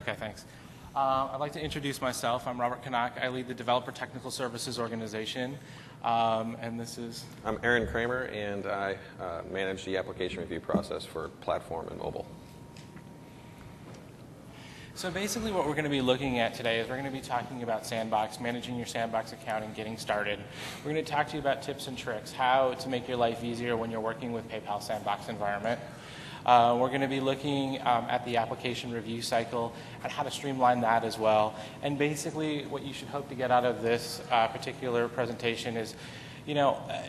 Okay, thanks. I'd like to introduce myself. I'm Robert Kanak. I lead the Developer Technical Services organization, and this is... I'm Aaron Kramer, and I manage the application review process for platform and mobile. So basically what we're going to be looking at today is we're going to be talking about Sandbox, managing your Sandbox account and getting started. We're going to talk to you about tips and tricks, how to make your life easier when you're working with PayPal Sandbox environment. We're going to be looking at the application review cycle and how to streamline that as well. And basically what you should hope to get out of this particular presentation is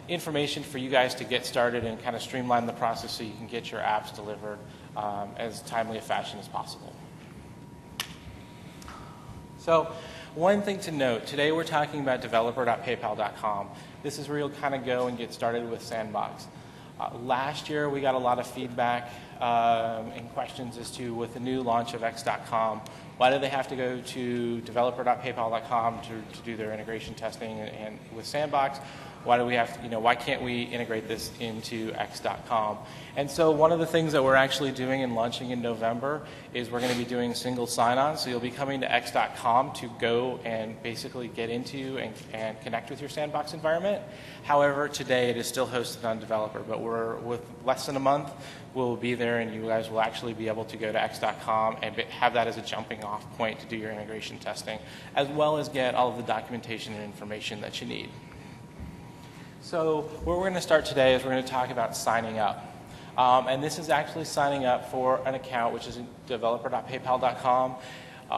information for you guys to get started and kind of streamline the process so you can get your apps delivered as timely a fashion as possible. So one thing to note, today we're talking about developer.paypal.com. This is where you'll kind of go and get started with Sandbox. Last year we got a lot of feedback and questions as to, with the new launch of X.com, why do they have to go to developer.paypal.com to do their integration testing and with Sandbox? Why do we have to, why can't we integrate this into X.com? And so one of the things that we're actually doing and launching in November is we're going to be doing single sign-on. So you'll be coming to X.com to go and basically get into and connect with your Sandbox environment. However, today it is still hosted on Developer, but we're with less than a month, we'll be there and you guys will actually be able to go to X.com and have that as a jumping off point to do your integration testing, as well as get all of the documentation and information that you need. So where we're going to start today is we're going to talk about signing up. And this is actually signing up for an account, which is developer.paypal.com.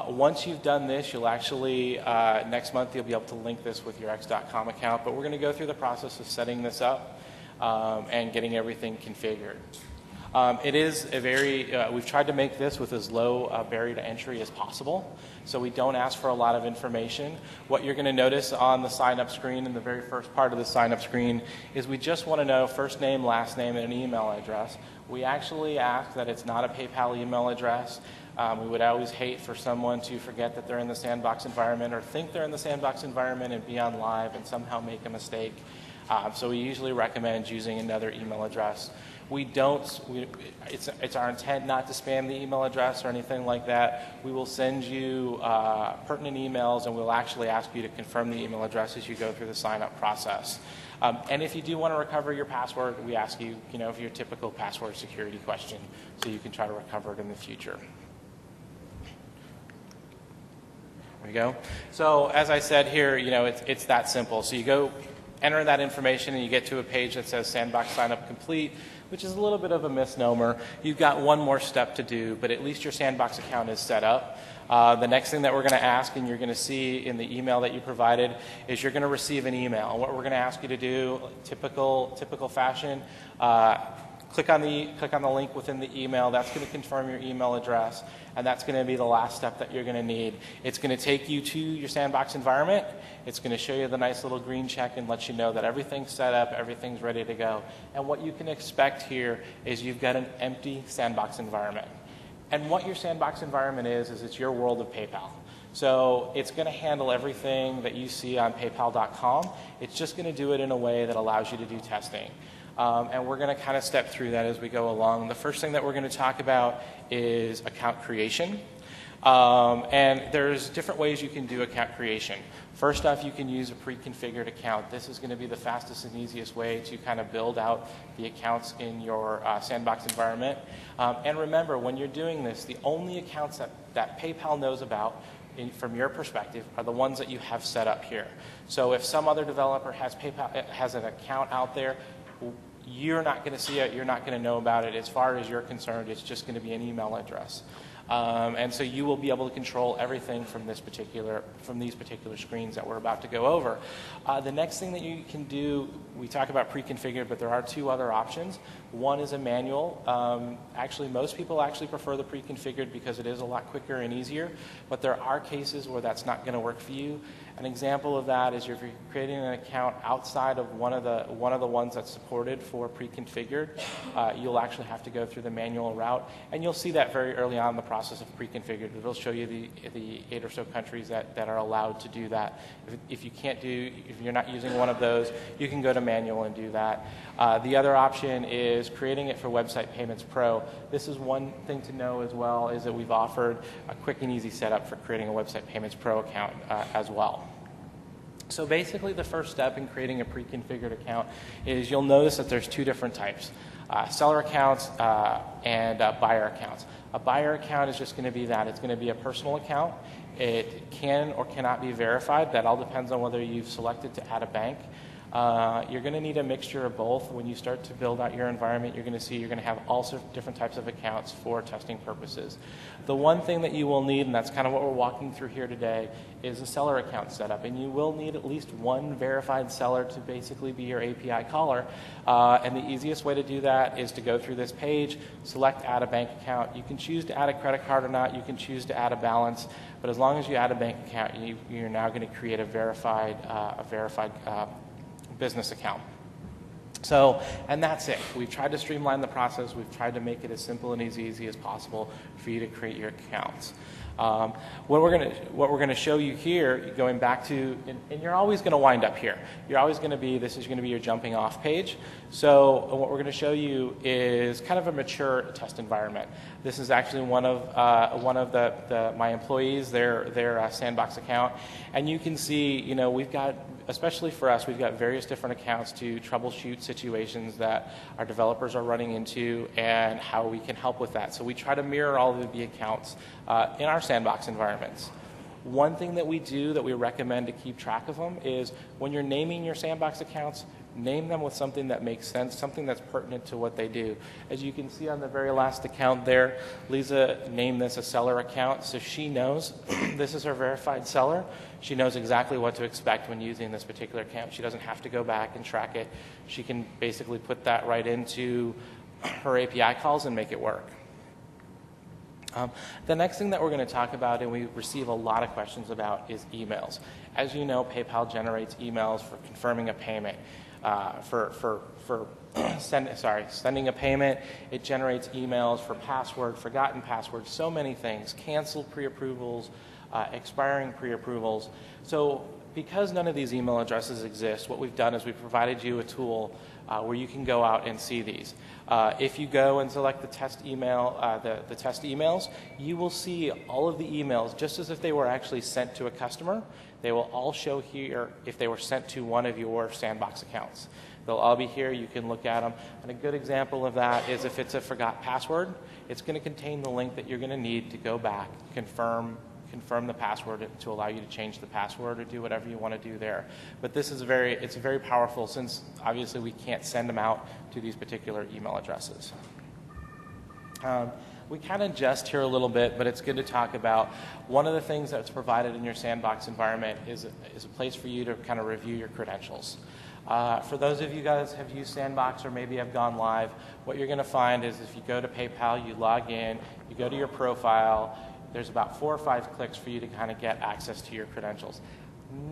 Once you've done this, you'll actually, next month, you'll be able to link this with your X.com account. But we're going to go through the process of setting this up and getting everything configured. It is a very, we've tried to make this with as low barrier to entry as possible, so we don't ask for a lot of information. What you're going to notice on the sign-up screen, in the very first part of the sign-up screen, is we just want to know first name, last name, and an email address. We actually ask that it's not a PayPal email address. We would always hate for someone to forget that they're in the Sandbox environment or think they're in the Sandbox environment and be on live and somehow make a mistake. So we usually recommend using another email address. It's our intent not to spam the email address or anything like that. We will send you pertinent emails, and we'll actually ask you to confirm the email address as you go through the sign-up process. And if you do want to recover your password, we ask you, for your typical password security question, so you can try to recover it in the future. There we go. So as I said here, it's that simple. So you go enter that information, and you get to a page that says Sandbox Sign-Up Complete, which is a little bit of a misnomer. You've got one more step to do, but at least your Sandbox account is set up. The next thing that we're going to ask, and you're going to see in the email that you provided, is you're going to receive an email. And what we're going to ask you to do, typical fashion, click on the link within the email. That's going to confirm your email address, and that's going to be the last step that you're going to need. It's going to take you to your Sandbox environment. It's going to show you the nice little green check and let you know that everything's set up, everything's ready to go. And what you can expect here is you've got an empty Sandbox environment. And what your Sandbox environment is it's your world of PayPal. So it's going to handle everything that you see on PayPal.com. It's just going to do it in a way that allows you to do testing. And we're going to kind of step through that as we go along. The first thing that we're going to talk about is account creation. And there's different ways you can do account creation. First off, you can use a pre-configured account. This is going to be the fastest and easiest way to kind of build out the accounts in your Sandbox environment. And remember, when you're doing this, the only accounts that PayPal knows about from your perspective are the ones that you have set up here. So if some other developer has an account out there, you're not going to see it, you're not going to know about it. As far as you're concerned, it's just going to be an email address. And so you will be able to control everything from these particular screens that we're about to go over. The next thing that you can do, we talk about pre-configured, but there are two other options. One is a manual. Actually, most people actually prefer the pre-configured because it is a lot quicker and easier, but there are cases where that's not going to work for you. An example of that is if you're creating an account outside of one of the ones that's supported for pre-configured, you'll actually have to go through the manual route, and you'll see that very early on in the process of pre-configured. It'll show you the 8 or so countries that are allowed to do that. If you're not using one of those, you can go to manual and do that. The other option is is creating it for Website Payments Pro. This is one thing to know as well, is that we've offered a quick and easy setup for creating a Website Payments Pro account as well. So basically the first step in creating a pre-configured account is you'll notice that there's two different types, seller accounts and buyer accounts. A buyer account is just going to be that. It's going to be a personal account. It can or cannot be verified. That all depends on whether you've selected to add a bank. You're going to need a mixture of both. When you start to build out your environment, you're going to see you're going to have all sorts of different types of accounts for testing purposes. The one thing that you will need, and that's kind of what we're walking through here today, is a seller account setup. And you will need at least one verified seller to basically be your API caller. And the easiest way to do that is to go through this page, select add a bank account. You can choose to add a credit card or not. You can choose to add a balance. But as long as you add a bank account, you're now going to create a verified business account. So, and that's it. We've tried to streamline the process. We've tried to make it as simple and as easy as possible for you to create your accounts. What we're going to show you here, going back to, and you're always going to wind up here. You're always going to be, this is going to be your jumping off page. So what we're going to show you is kind of a mature test environment. This is actually one of my employees, their sandbox account, and you can see, you know, we've got, especially for us, we've got various different accounts to troubleshoot situations that our developers are running into and how we can help with that. So we try to mirror all of the accounts in our sandbox environments. One thing that we do that we recommend to keep track of them is when you're naming your sandbox accounts, name them with something that makes sense, something that's pertinent to what they do. As you can see on the very last account there, Lisa named this a seller account, so she knows this is her verified seller. She knows exactly what to expect when using this particular account. She doesn't have to go back and track it. She can basically put that right into her API calls and make it work. The next thing that we're going to talk about, and we receive a lot of questions about, is emails. As you know, PayPal generates emails for confirming a payment. Sending a payment. It generates emails for password, forgotten passwords, so many things, canceled pre-approvals, expiring pre-approvals. So because none of these email addresses exist, what we've done is we've provided you a tool where you can go out and see these. If you go and select the test email, the test emails, you will see all of the emails just as if they were actually sent to a customer. They will all show here if they were sent to one of your sandbox accounts. They'll all be here. You can look at them. And a good example of that is if it's a forgot password, it's going to contain the link that you're going to need to go back, confirm the password to allow you to change the password or do whatever you want to do there. But this is it's very powerful since obviously we can't send them out to these particular email addresses. We kind of jest here a little bit, but it's good to talk about one of the things that's provided in your sandbox environment is a place for you to kind of review your credentials. For those of you guys who have used Sandbox or maybe have gone live, what you're going to find is if you go to PayPal, you log in, you go to your profile, there's about 4 or 5 clicks for you to kind of get access to your credentials.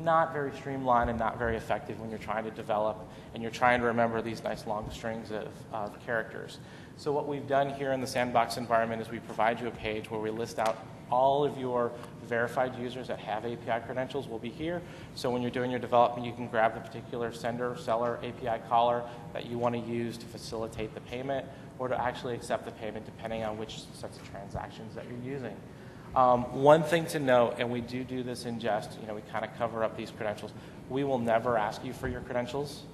Not very streamlined and not very effective when you're trying to develop and you're trying to remember these nice long strings of characters. So what we've done here in the Sandbox environment is we provide you a page where we list out all of your verified users that have API credentials will be here. So when you're doing your development, you can grab the particular sender, seller, API caller that you want to use to facilitate the payment or to actually accept the payment depending on which sets of transactions that you're using. One thing to note, and we do this in jest, we kind of cover up these credentials. We will never ask you for your credentials,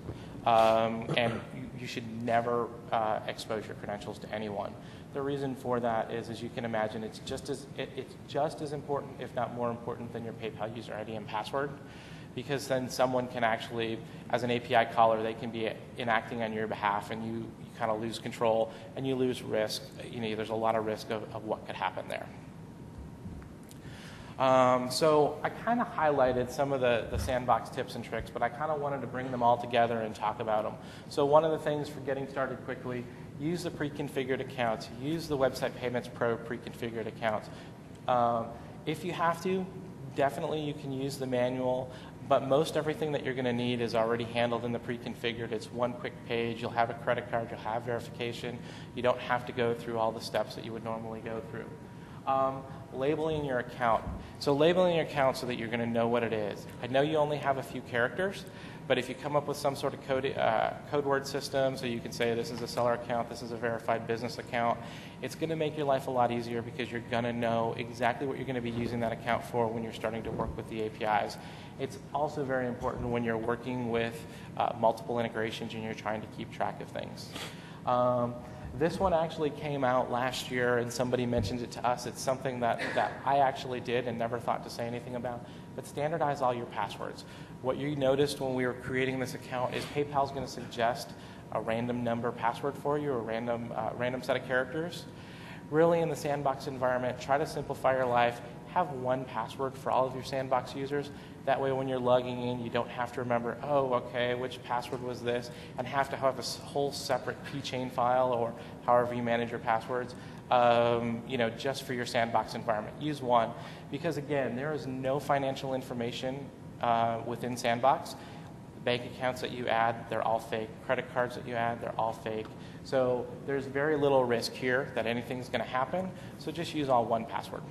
and you should never expose your credentials to anyone. The reason for that is, as you can imagine, it's just as important, if not more important, than your PayPal user ID and password, because then someone can actually, as an API caller, they can be enacting on your behalf, and you kind of lose control and you lose risk. There's a lot of risk of what could happen there. So I kind of highlighted some of the Sandbox tips and tricks, but I kind of wanted to bring them all together and talk about them. So one of the things for getting started quickly, use the pre-configured accounts. Use the Website Payments Pro pre-configured accounts. If you have to, definitely you can use the manual, but most everything that you're going to need is already handled in the pre-configured. It's one quick page. You'll have a credit card. You'll have verification. You don't have to go through all the steps that you would normally go through. Labeling your account. So labeling your account so that you're going to know what it is. I know you only have a few characters, But if you come up with some sort of code word system, so you can say this is a seller account, this is a verified business account, it's going to make your life a lot easier because you're going to know exactly what you're going to be using that account for when you're starting to work with the APIs. It's also very important when you're working with multiple integrations and you're trying to keep track of things. This one actually came out last year, and somebody mentioned it to us. It's something that I actually did and never thought to say anything about, but standardize all your passwords. What you noticed when we were creating this account is PayPal's going to suggest a random number password for you, a random set of characters. Really, in the Sandbox environment, try to simplify your life. Have one password for all of your Sandbox users. That way, when you're logging in, you don't have to remember, oh, okay, which password was this, and have to have a whole separate keychain file or however you manage your passwords, just for your Sandbox environment. Use one, because again, there is no financial information within Sandbox. Bank accounts that you add, they're all fake. Credit cards that you add, they're all fake. So there's very little risk here that anything's going to happen. So just use all one password.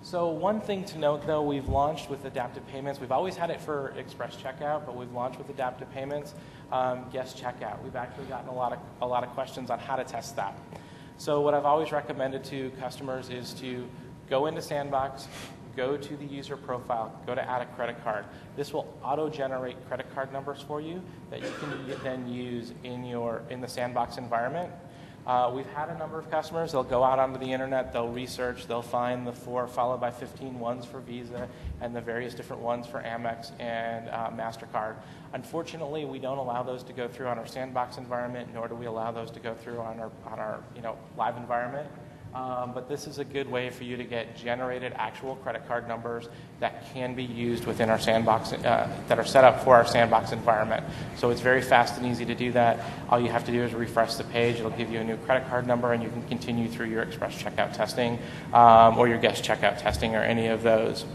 So one thing to note, though, we've launched with adaptive payments. We've always had it for express checkout, but we've launched with adaptive payments, guest checkout. We've actually gotten a lot of questions on how to test that. So what I've always recommended to customers is to go into Sandbox, go to the user profile, go to add a credit card. This will auto-generate credit card numbers for you that you can then use in the Sandbox environment. We've had a number of customers, they'll go out onto the internet, they'll research, they'll find the 4 followed by 15 ones for Visa and the various different ones for Amex and MasterCard. Unfortunately, we don't allow those to go through on our Sandbox environment, nor do we allow those to go through on our live environment. But this is a good way for you to get generated actual credit card numbers that can be used within our Sandbox, that are set up for our Sandbox environment. So it's very fast and easy to do that. All you have to do is refresh the page. It'll give you a new credit card number, and you can continue through your express checkout testing or your guest checkout testing or any of those.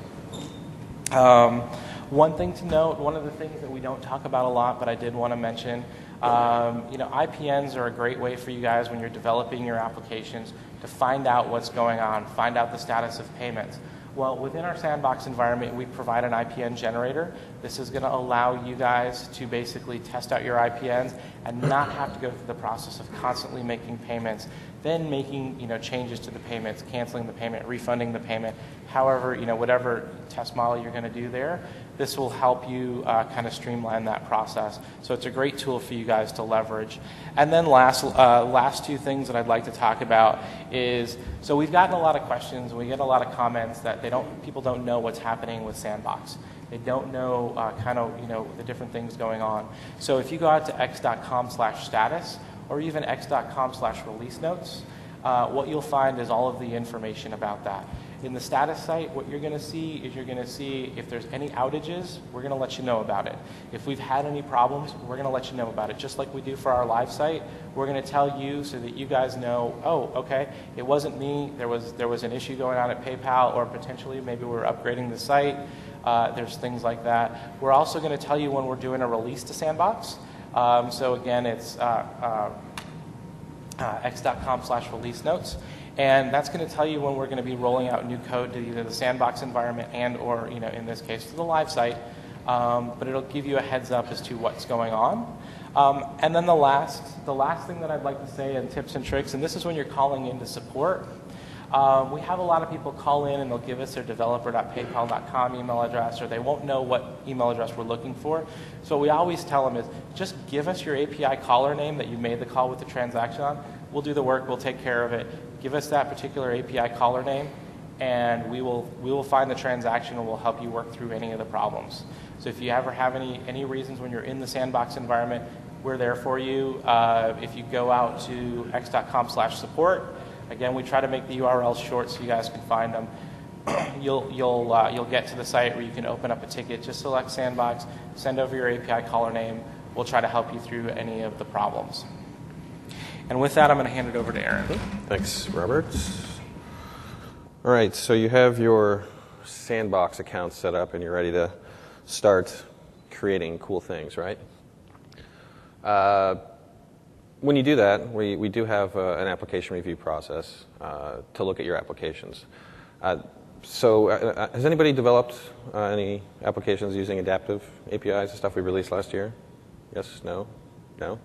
One thing to note, one of the things that we don't talk about a lot, but I did want to mention, IPNs are a great way for you guys when you're developing your applications to find out what's going on, find out the status of payments. Well, within our Sandbox environment, we provide an IPN generator. This is going to allow you guys to basically test out your IPNs and not have to go through the process of constantly making payments, then making changes to the payments, canceling the payment, refunding the payment, however, whatever test model you're going to do there. This will help you kind of streamline that process. So it's a great tool for you guys to leverage. And then last two things that I'd like to talk about is, so we've gotten a lot of questions, we get a lot of comments that people don't know what's happening with Sandbox. They don't know the different things going on. So if you go out to x.com/status or even x.com/release notes, what you'll find is all of the information about that. In the status site, what you're going to see is if there's any outages, we're going to let you know about it. If we've had any problems, we're going to let you know about it. Just like we do for our live site, we're going to tell you so that you guys know, oh, okay, it wasn't me, there was an issue going on at PayPal, or potentially maybe we're upgrading the site. There's things like that. We're also going to tell you when we're doing a release to Sandbox. So again, it's x.com/release notes. And that's going to tell you when we're going to be rolling out new code to either the Sandbox environment and or, in this case, to the live site. But it'll give you a heads up as to what's going on. And then the last thing that I'd like to say in tips and tricks, and this is when you're calling into support. We have a lot of people call in and they'll give us their developer.paypal.com email address, or they won't know what email address we're looking for. So what we always tell them is just give us your API caller name that you made the call with the transaction on. We'll do the work, we'll take care of it. Give us that particular API caller name, and we will find the transaction and we'll help you work through any of the problems. So if you ever have any reasons when you're in the Sandbox environment, we're there for you. If you go out to x.com/support, again, we try to make the URLs short so you guys can find them. You'll get to the site where you can open up a ticket. Just select Sandbox, send over your API caller name. We'll try to help you through any of the problems. And with that, I'm going to hand it over to Aaron. Thanks, Robert. All right, so you have your Sandbox account set up and you're ready to start creating cool things, right? When you do that, we do have an application review process to look at your applications. Has anybody developed any applications using adaptive APIs, the stuff we released last year? Yes, no, no?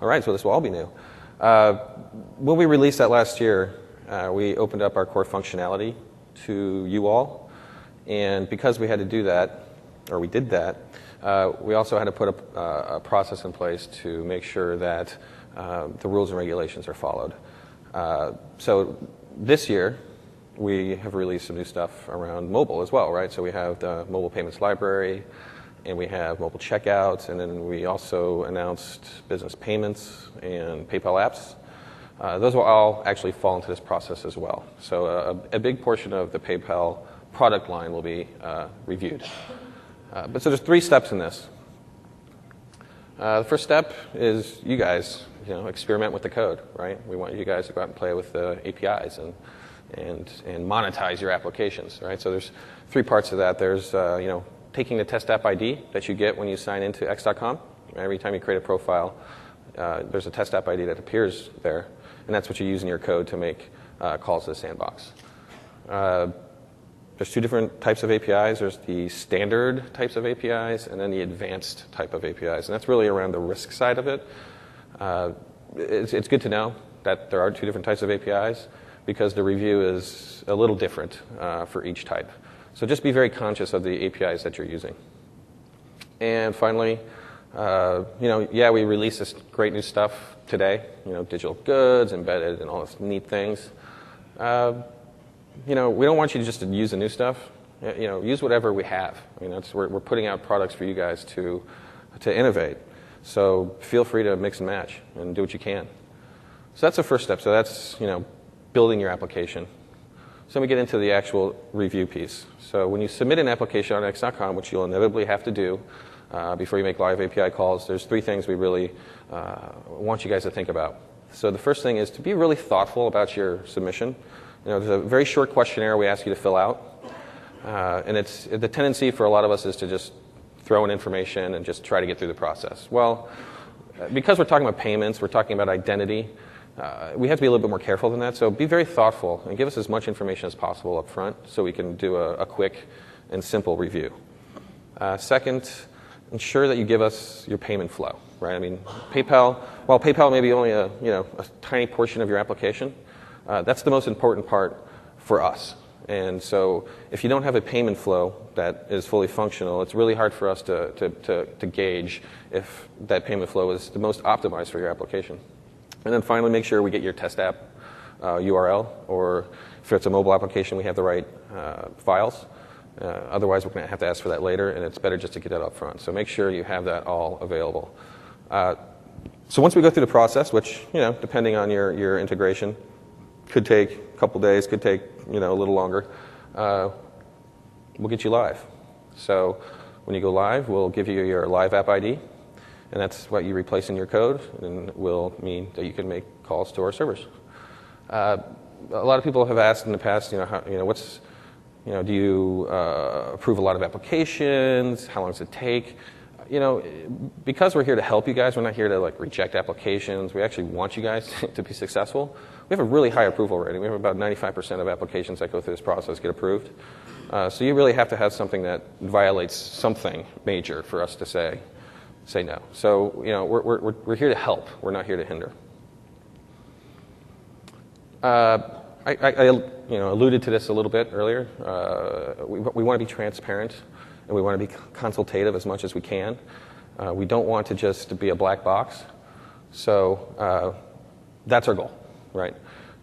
All right, so this will all be new. When we released that last year, we opened up our core functionality to you all. And because we had to do that, or we did that, we also had to put a process in place to make sure that the rules and regulations are followed. So this year, we have released some new stuff around mobile as well, right? So we have the mobile payments library, and we have mobile checkouts, and then we also announced business payments and PayPal apps. Those will all actually fall into this process as well. So a big portion of the PayPal product line will be reviewed. But so there's 3 steps in this. The first step is you guys, experiment with the code, right? We want you guys to go out and play with the APIs and monetize your applications, right? So there's 3 parts of that. There's taking the test app ID that you get when you sign into x.com. Every time you create a profile, there's a test app ID that appears there, and that's what you use in your code to make calls to the sandbox. There's 2 different types of APIs. There's the standard types of APIs and then the advanced type of APIs. And that's really around the risk side of it. It's good to know that there are 2 different types of APIs because the review is a little different for each type. So just be very conscious of the APIs that you're using. And finally, we released this great new stuff today, digital goods, embedded, and all this neat things. We don't want you just to use the new stuff. Use whatever we have. We're putting out products for you guys to innovate. So feel free to mix and match and do what you can. So that's the first step. So that's, building your application. So let me get into the actual review piece. So when you submit an application on x.com, which you'll inevitably have to do before you make live API calls, there's 3 things we really want you guys to think about. So the first thing is to be really thoughtful about your submission. There's a very short questionnaire we ask you to fill out. And the tendency for a lot of us is to just throw in information and just try to get through the process. Well, because we're talking about payments, we're talking about identity, we have to be a little bit more careful than that. So be very thoughtful and give us as much information as possible up front so we can do a quick and simple review. Second, ensure that you give us your payment flow, right? While PayPal may be only a tiny portion of your application, that's the most important part for us. And so if you don't have a payment flow that is fully functional, it's really hard for us to gauge if that payment flow is the most optimized for your application. And then finally, make sure we get your test app URL, or if it's a mobile application, we have the right files. Otherwise, we're going to have to ask for that later, and it's better just to get that up front. So make sure you have that all available. So once we go through the process, which, depending on your integration, could take a couple days, could take, a little longer, we'll get you live. So when you go live, we'll give you your live app ID, and that's what you replace in your code, and it will mean that you can make calls to our servers. A lot of people have asked in the past, do you approve a lot of applications? How long does it take? Because we're here to help you guys, we're not here to reject applications. We actually want you guys to be successful. We have a really high approval rating. We have about 95% of applications that go through this process get approved. So you really have to have something that violates something major for us to say no. So we're here to help. We're not here to hinder. I alluded to this a little bit earlier. We want to be transparent, and we want to be consultative as much as we can. We don't want to just be a black box. So that's our goal, right?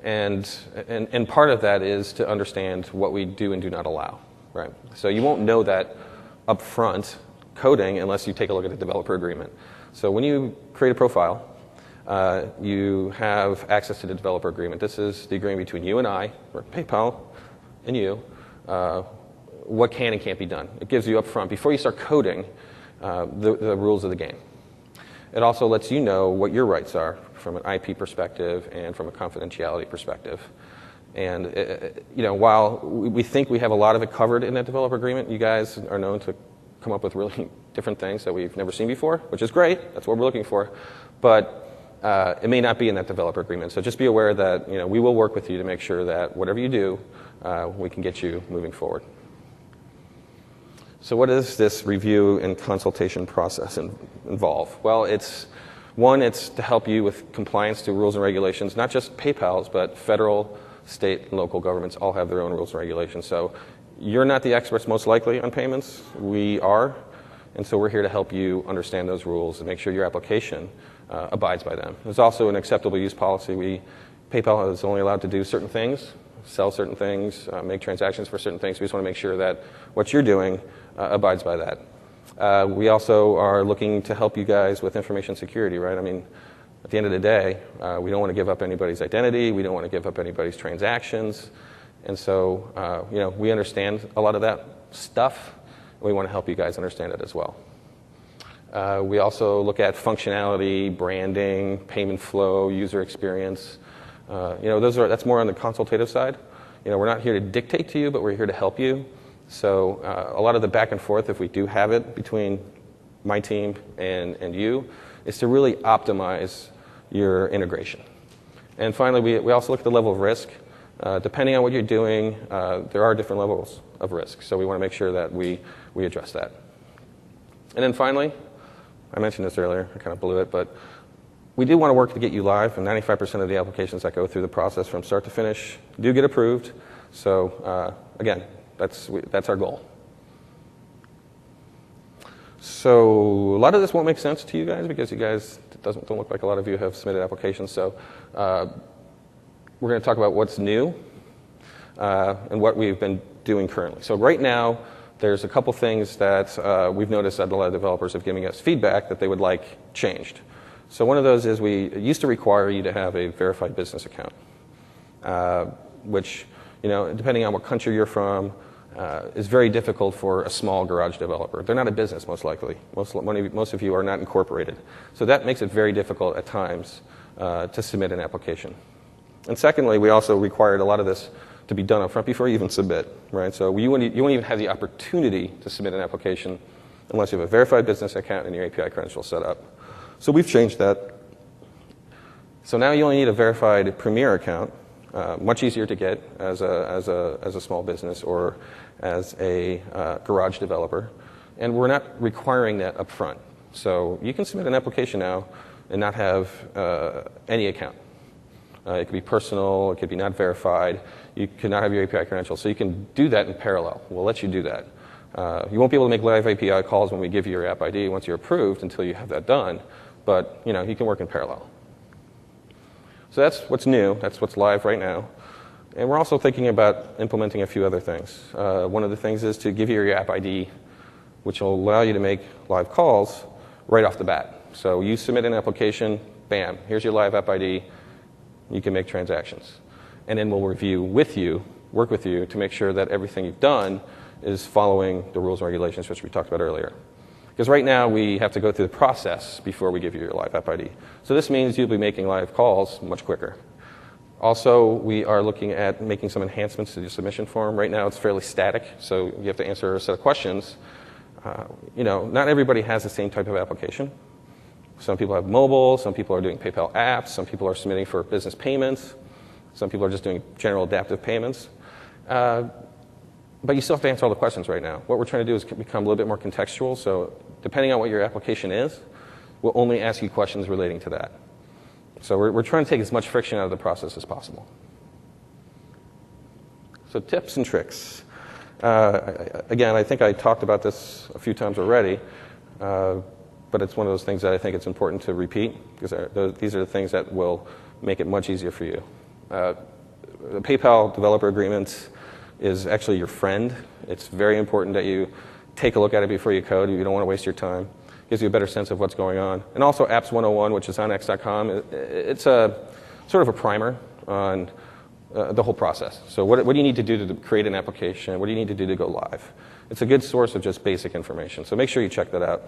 And part of that is to understand what we do and do not allow, right? So you won't know that up front coding unless you take a look at the developer agreement. So when you create a profile, you have access to the developer agreement. This is the agreement between you and I, or PayPal and you, what can and can't be done. It gives you up front, before you start coding, the rules of the game. It also lets you know what your rights are from an IP perspective and from a confidentiality perspective. And while we think we have a lot of it covered in that developer agreement, you guys are known to come up with really different things that we've never seen before, which is great. That's what we're looking for. But it may not be in that developer agreement. So just be aware that we will work with you to make sure that whatever you do we can get you moving forward. So what does this review and consultation process involve? Well, it's to help you with compliance to rules and regulations, not just PayPal's, but federal, state, and local governments all have their own rules and regulations. So you're not the experts most likely on payments. We are. And so we're here to help you understand those rules and make sure your application abides by them. There's also an acceptable use policy. PayPal is only allowed to do certain things, sell certain things, make transactions for certain things. We just want to make sure that what you're doing abides by that. We also are looking to help you guys with information security, right? I mean, at the end of the day, we don't want to give up anybody's identity. We don't want to give up anybody's transactions. And so, we understand a lot of that stuff. We want to help you guys understand it as well. We also look at functionality, branding, payment flow, user experience. That's more on the consultative side. We're not here to dictate to you, but we're here to help you. So a lot of the back and forth, if we do have it between my team and you, is to really optimize your integration. And finally, we also look at the level of risk. Depending on what you're doing, there are different levels of risk. So we want to make sure that we address that. And then finally, I mentioned this earlier, I kind of blew it, but we do want to work to get you live, and 95% of the applications that go through the process from start to finish do get approved. So again, that's our goal. So a lot of this won't make sense to you guys because you guys don't look like a lot of you have submitted applications. So we're going to talk about what's new and what we've been doing currently. So right now, there's a couple things that we've noticed that a lot of developers have given us feedback that they would like changed. So one of those is we used to require you to have a verified business account, which, depending on what country you're from, is very difficult for a small garage developer. They're not a business, most likely. Most of you are not incorporated. So that makes it very difficult at times to submit an application. And secondly, we also required a lot of this to be done up front before you even submit, right? So you won't even have the opportunity to submit an application unless you have a verified business account and your API credentials set up. So we've changed that. So now you only need a verified Premier account, much easier to get as a small business or as a garage developer. And we're not requiring that up front. So you can submit an application now and not have any account. It could be personal, it could be not verified, you could not have your API credentials. So you can do that in parallel. We'll let you do that. You won't be able to make live API calls when we give you your app ID once you're approved until you have that done, but you can work in parallel. So that's what's new, that's what's live right now. And we're also thinking about implementing a few other things. One of the things is to give you your app ID, which will allow you to make live calls right off the bat. So you submit an application, bam, here's your live app ID, you can make transactions. And then we'll review with you, work with you to make sure that everything you've done is following the rules and regulations which we talked about earlier. Because right now we have to go through the process before we give you your live app ID. So this means you'll be making live calls much quicker. Also, we are looking at making some enhancements to the submission form. Right now it's fairly static, so you have to answer a set of questions. Not everybody has the same type of application. Some people have mobile, some people are doing PayPal apps, some people are submitting for business payments, some people are just doing general adaptive payments. But you still have to answer all the questions right now. What we're trying to do is become a little bit more contextual, so depending on what your application is, we'll only ask you questions relating to that. So we're trying to take as much friction out of the process as possible. So tips and tricks. Again, I think I talked about this a few times already, but it's one of those things that I think it's important to repeat, because these are the things that will make it much easier for you. The PayPal developer agreement is actually your friend. It's very important that you take a look at it before you code. You don't want to waste your time. It gives you a better sense of what's going on. And also Apps 101, which is on x.com, it's a sort of a primer on the whole process. So what do you need to do to create an application? What do you need to do to go live? It's a good source of just basic information. So make sure you check that out.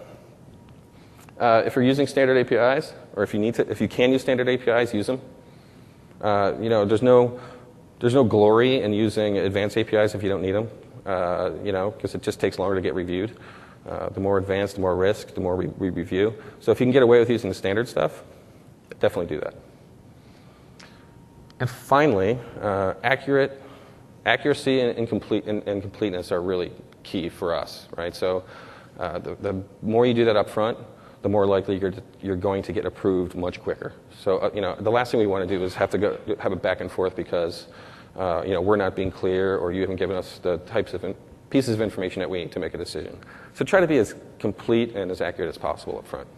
If you're using standard APIs, or if you can use standard APIs, use them. There's no glory in using advanced APIs if you don't need them, because it just takes longer to get reviewed. The more advanced, the more risk, the more we review. So if you can get away with using the standard stuff, definitely do that. And finally, accurate accuracy and completeness are really key for us, right? So the more you do that up front, the more likely you're going to get approved much quicker. So the last thing we want to do is have a back and forth because we're not being clear or you haven't given us the types of pieces of information that we need to make a decision. So try to be as complete and as accurate as possible up front.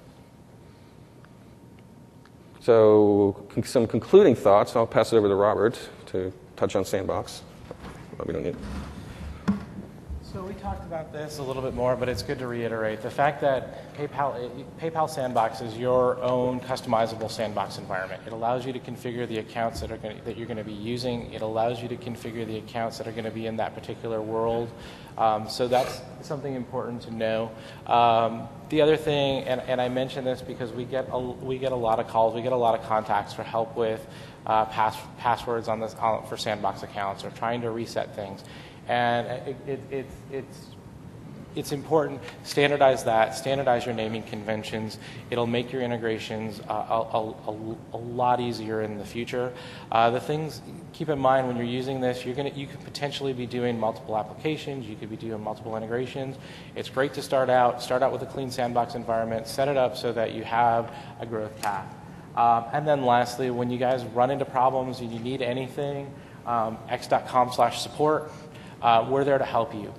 So some concluding thoughts. I'll pass it over to Robert to touch on Sandbox. Well, we don't need. So we talked about this a little bit more, but it's good to reiterate the fact that PayPal Sandbox is your own customizable sandbox environment. It allows you to configure the accounts that you're going to be using. It allows you to configure the accounts that are going to be in that particular world. So that's something important to know. The other thing, and I mention this because we get a lot of calls, we get a lot of contacts for help with passwords for Sandbox accounts or trying to reset things. And it's important. Standardize that. Standardize your naming conventions. It'll make your integrations a lot easier in the future. The things keep in mind when you're using this, you could potentially be doing multiple applications. You could be doing multiple integrations. It's great to start out with a clean Sandbox environment. Set it up so that you have a growth path. And then lastly, when you guys run into problems and you need anything, x.com/support. We're there to help you.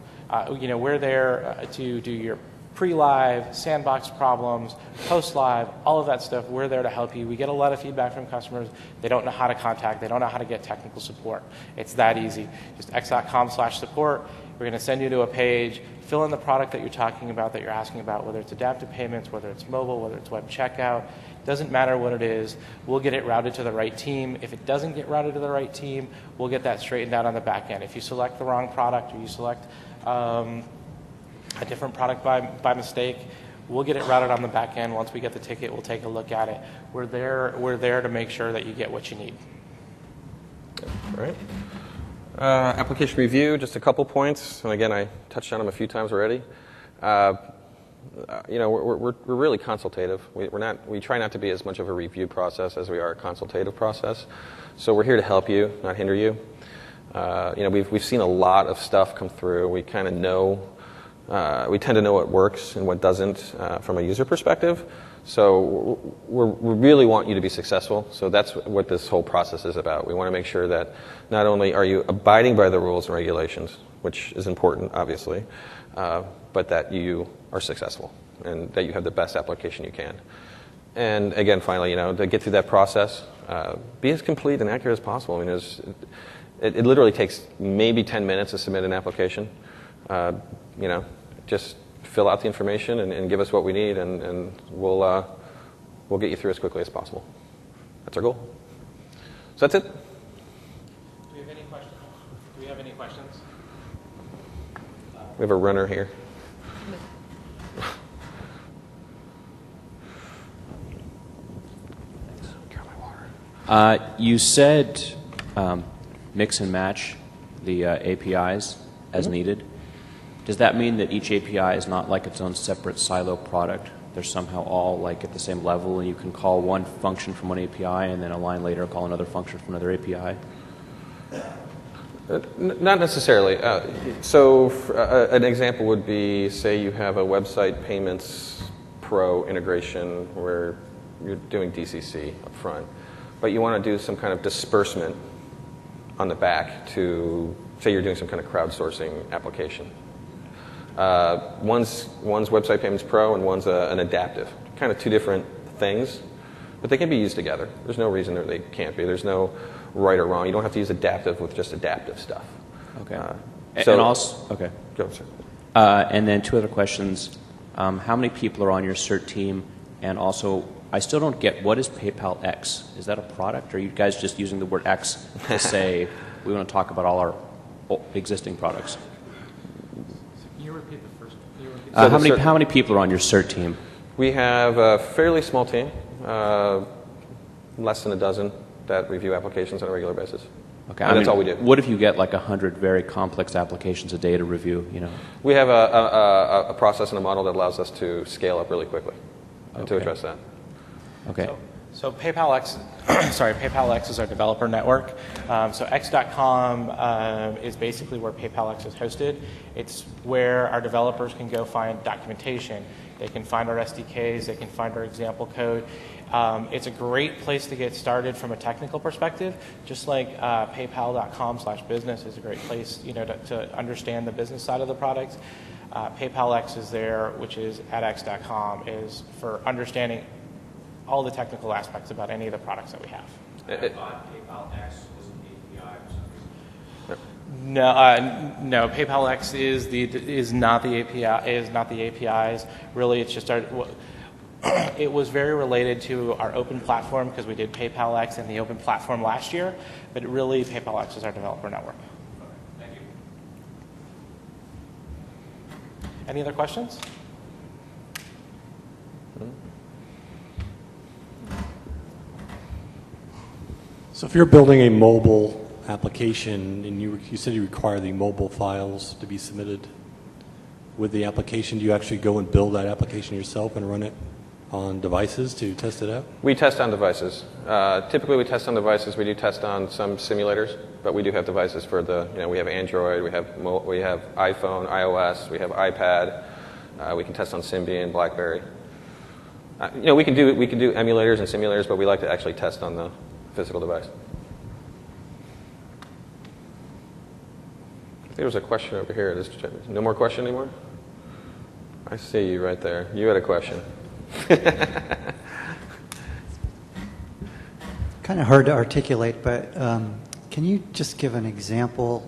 We're there to do your pre-live, Sandbox problems, post-live, all of that stuff. We're there to help you. We get a lot of feedback from customers. They don't know how to contact. They don't know how to get technical support. It's that easy. Just x.com/support. We're going to send you to a page. Fill in the product that you're talking about, that you're asking about, whether it's adaptive payments, whether it's mobile, whether it's web checkout. Doesn't matter what it is. We'll get it routed to the right team. If it doesn't get routed to the right team, we'll get that straightened out on the back end. If you select the wrong product or you select a different product by mistake, we'll get it routed on the back end. Once we get the ticket, we'll take a look at it. We're there to make sure that you get what you need. All right. Application review, just a couple points. And again, I touched on them a few times already. We're really consultative. We try not to be as much of a review process as we are a consultative process. So we're here to help you, not hinder you. We've seen a lot of stuff come through. We kind of know. We tend to know what works and what doesn't from a user perspective. So we really want you to be successful. So that's what this whole process is about. We want to make sure that not only are you abiding by the rules and regulations, which is important, obviously, but that you are successful and that you have the best application you can. And again, finally, to get through that process, be as complete and accurate as possible. I mean, it literally takes maybe 10 minutes to submit an application. Just fill out the information and give us what we need, and we'll get you through as quickly as possible. That's our goal. So that's it. Do we have any questions? We have a runner here. You said mix and match the APIs as needed. Does that mean that each API is not like its own separate silo product? They're somehow all like at the same level, and you can call one function from one API and then a line later call another function from another API? Not necessarily. An example would be, say you have a website payments pro integration where you're doing DCC up front, but you want to do some kind of disbursement on the back to, say you're doing some kind of crowdsourcing application. One's website payments pro and one's an adaptive. Kind of two different things, but they can be used together. There's no reason that they can't be. There's no right or wrong. You don't have to use adaptive with just adaptive stuff. Okay. Okay. Go, sir. And then two other questions. How many people are on your CERT team? And also, I still don't get, what is PayPal X? Is that a product? Or are you guys just using the word X to say we want to talk about all our existing products? Can you repeat the first? How many people are on your CERT team? We have a fairly small team, less than a dozen, that review applications on a regular basis. Okay, and that's all we do. What if you get like 100 very complex applications a day to review? We have a process and a model that allows us to scale up really quickly and to address that. Okay. So PayPal X, PayPal X is our developer network. So X.com is basically where PayPal X is hosted. It's where our developers can go find documentation. They can find our SDKs. They can find our example code. It's a great place to get started from a technical perspective, just like PayPal.com/business is a great place, to understand the business side of the product. PayPal X is there, which is at X.com, is for understanding all the technical aspects about any of the products that we have. I thought PayPal X was an API or something. No, PayPal X is not the API. Is not the APIs. Really, it's just it was very related to our open platform because we did PayPal X and the open platform last year. But really, PayPal X is our developer network. Thank you. Any other questions? So if you're building a mobile application and you said you require the mobile files to be submitted with the application, do you actually go and build that application yourself and run it on devices to test it out? We test on devices. Typically we test on devices. We do test on some simulators, but we do have devices for we have Android, we have iPhone, iOS, we have iPad. We can test on Symbian, BlackBerry. We can do emulators and simulators, but we like to actually test on the physical device. I think there was a question over here. No more question anymore? I see you right there. You had a question. Kind of hard to articulate, but can you just give an example,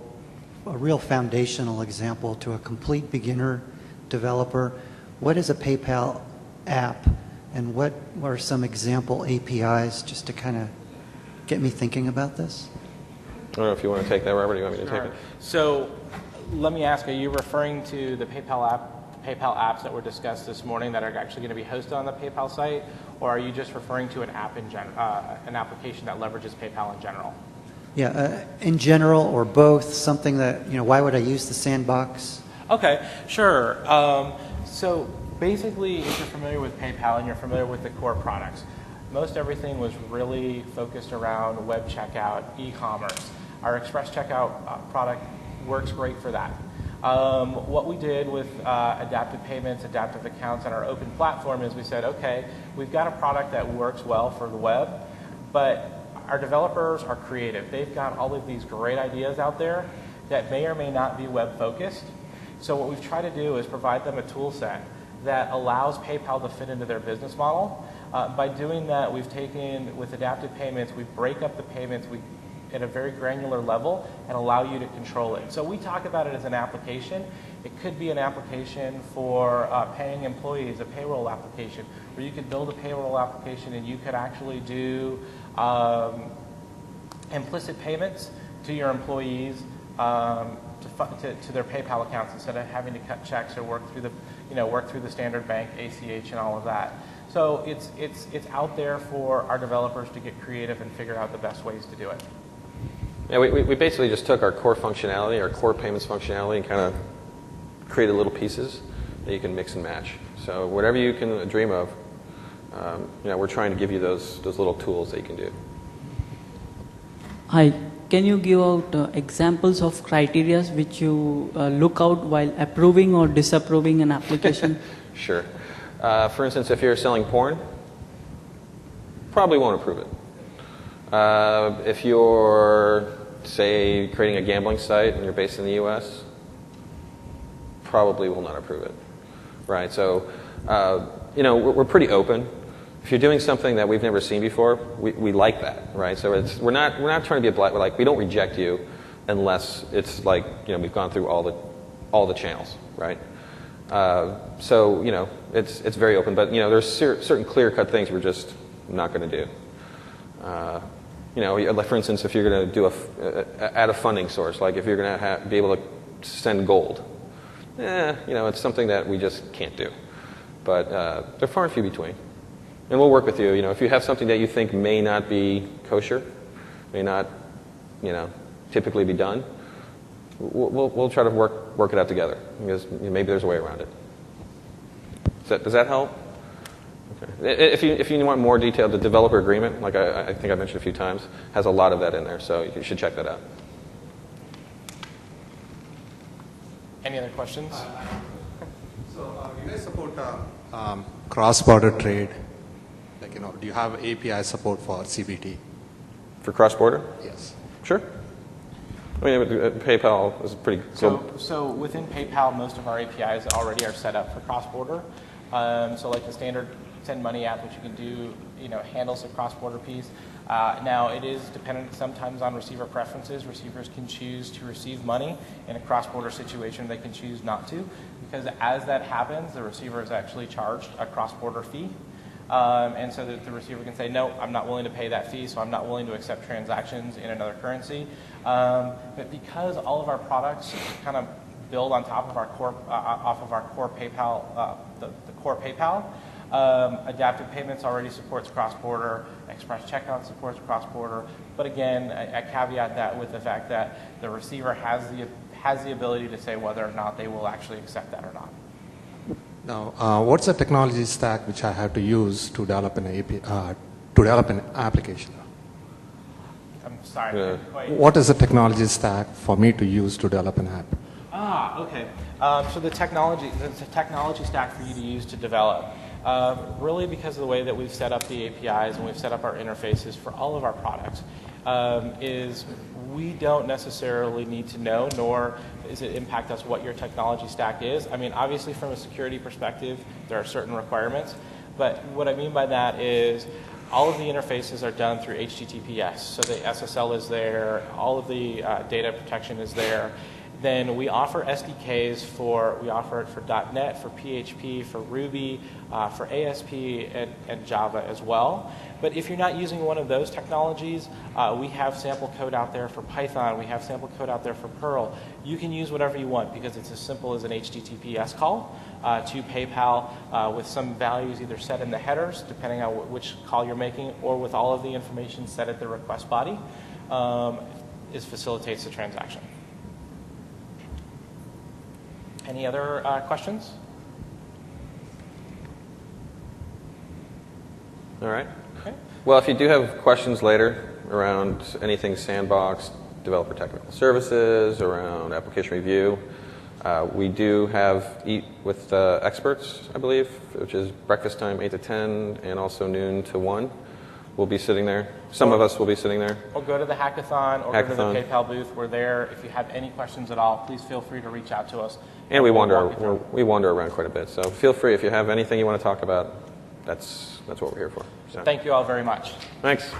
a real foundational example to a complete beginner developer? What is a PayPal app, and what are some example APIs, just to kind of get me thinking about this? I don't know if you want to take that, Robert. Do you want me to take it? So let me ask, are you referring to the PayPal apps that were discussed this morning that are actually going to be hosted on the PayPal site, or are you just referring to an app an application that leverages PayPal in general? Yeah, in general or both, something that, why would I use the sandbox? Okay, sure. So basically, if you're familiar with PayPal and you're familiar with the core products, most everything was really focused around web checkout, e-commerce. Our Express Checkout product works great for that. What we did with adaptive payments, adaptive accounts, and our open platform is we said, okay, we've got a product that works well for the web, but our developers are creative. They've got all of these great ideas out there that may or may not be web focused. So what we've tried to do is provide them a tool set that allows PayPal to fit into their business model. By doing that, we've taken, with adaptive payments, we break up the payments at a very granular level and allow you to control it. So we talk about it as an application. It could be an application for paying employees, a payroll application, where you could build a payroll application and you could actually do implicit payments to your employees to their PayPal accounts instead of having to cut checks or work through the standard bank, ACH, and all of that. So it's out there for our developers to get creative and figure out the best ways to do it. Yeah, we basically just took our core functionality, our core payments functionality, and kind of created little pieces that you can mix and match. So whatever you can dream of, we're trying to give you those little tools that you can do. Hi, can you give out examples of criteria which you look out while approving or disapproving an application? Sure. For instance, if you're selling porn, probably won't approve it. If you're, say, creating a gambling site and you're based in the U.S., probably will not approve it. Right? So, we're pretty open. If you're doing something that we've never seen before, we like that, right? So we're not trying to be we don't reject you unless it's like, we've gone through all the channels, right? So, it's very open, but, there's certain clear-cut things we're just not going to do. Like for instance, if you're going to do add a funding source, like if you're going to be able to send gold, it's something that we just can't do. But they're far and few between. And we'll work with you. If you have something that you think may not be kosher, may not, typically be done, we'll try to work it out together because maybe there's a way around it. Does that help? Okay. If you want more detail, the developer agreement, like I think I mentioned a few times, has a lot of that in there, so you should check that out. Any other questions? So you guys support cross-border trade? Like, do you have API support for CBT? For cross-border? Yes. Sure. I mean, PayPal is pretty cool. So within PayPal, most of our APIs already are set up for cross-border. So like the standard send money app, which you can do, handles the cross-border piece. Now, it is dependent sometimes on receiver preferences. Receivers can choose to receive money. In a cross-border situation, they can choose not to, because as that happens, the receiver is actually charged a cross-border fee. And so that the receiver can say, no, I'm not willing to pay that fee, so I'm not willing to accept transactions in another currency. But because all of our products kind of build on top of our core, off of our core PayPal, the core PayPal, Adaptive Payments already supports cross-border. Express Checkout supports cross-border. But again, I caveat that with the fact that the receiver has the ability to say whether or not they will actually accept that or not. Now, what's the technology stack which I have to use to develop an application? I'm sorry. What is the technology stack for me to use to develop an app? Okay. So the technology stack for you to use to develop, really because of the way that we've set up the APIs and we've set up our interfaces for all of our products, is we don't necessarily need to know, nor does it impact us what your technology stack is. I mean, obviously from a security perspective, there are certain requirements, but what I mean by that is all of the interfaces are done through HTTPS. So the SSL is there, all of the data protection is there. Then we offer SDKs we offer it for .NET, for PHP, for Ruby, for ASP, and Java as well. But if you're not using one of those technologies, we have sample code out there for Python, we have sample code out there for Perl. You can use whatever you want because it's as simple as an HTTPS call to PayPal with some values either set in the headers, depending on which call you're making, or with all of the information set at the request body, facilitates the transaction. Any other questions? All right. Okay. Well, if you do have questions later around anything sandbox, developer technical services, around application review, we do have Eat with Experts, I believe, which is breakfast time 8 to 10 and also noon to 1. We'll be sitting there. Some of us will be sitting there. Or go to the hackathon or go to the PayPal booth. We're there. If you have any questions at all, please feel free to reach out to us. And we wander around quite a bit. So feel free if you have anything you want to talk about. That's what we're here for. So. Thank you all very much. Thanks.